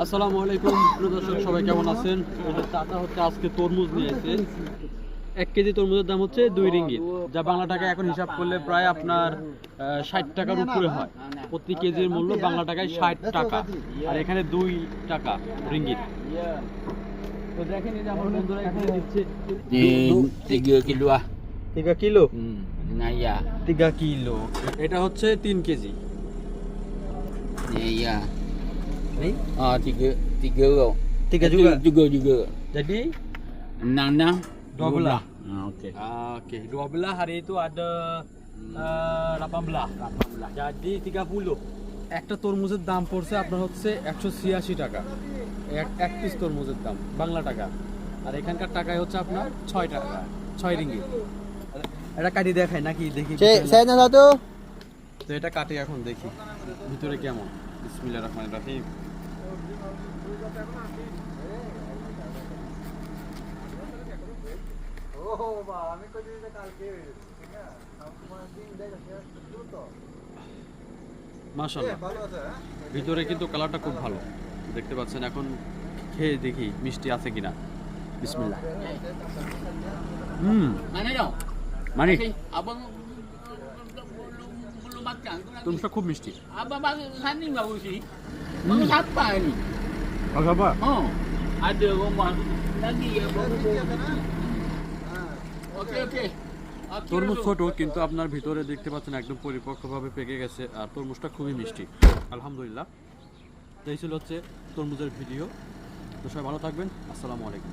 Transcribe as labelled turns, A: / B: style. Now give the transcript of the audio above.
A: আসসালামু আলাইকুম প্রিয় দর্শক, সবাই কেমন আছেন? চাচা হচ্ছে আজকে তরমুজ নিয়েছে। 1 কেজি তরমুজের দাম হচ্ছে 2 রিঙ্গিত, যা বাংলা টাকায় এখন হিসাব করলে প্রায় আপনার 60 টাকার উপরে হয়। প্রতি কেজির মূল্য বাংলা টাকায় 60 টাকা, আর এখানে 2 টাকা রিঙ্গিত। তো দেখেন, এই যে আমার বন্ধুরা এখানে দিচ্ছে
B: 3 kilo ah.
A: 3 kilo.
B: Nah ya.
A: 3 kilo, এটা হচ্ছে 3 KG.
B: Nah ya.
A: Ni?
B: Ah, tiga orang.
A: 3 juga.
B: Juga.
A: Jadi
B: 6.
A: 12.
B: Ah, okey.
A: Oke, 12 hari itu ada 18. Jadi 30. একটা তরমুজের দাম পড়ছে আপনার হচ্ছে 186 টাকা। এক পিস তরমুজের দাম বাংলা টাকা, আর এখানকার টাকায় হচ্ছে আপনার 6 টাকা, 6 রিঙ্গিত। এটা কাটি দেখাই নাকি? দেখি
C: Saya nak satu.
A: তো এটা কাটি এখন দেখি ভিতরে কেমন। বিসমিল্লাহির রহমানির রহিম। মাশাআল্লাহ, ভিতরে কিন্তু কালারটা খুব ভালো দেখতে পাচ্ছেন। এখন খেয়ে দেখি মিষ্টি আছে কিনা। বিসমিল্লাহ।
B: Mana dong?
A: মানে
B: Abang belum makan.
A: তরমুজটা খুব মিষ্টি।
B: Abang baru sani baru sini. Baru siapa ni?
A: apa?
B: Oh, ada rumah lagi ya baru. Okey.
A: তরমুজ ছোট, কিন্তু আপনার ভিতরে দেখতে পাচ্ছেন একদম পরিপক্কভাবে পেকে গেছে, আর তরমুজটা খুবই মিষ্টি। আলহামদুলিল্লাহ। এই ছিল হচ্ছে তরমুজের ভিডিও। তো সবাই ভালো থাকবেন। আসসালামু আলাইকুম।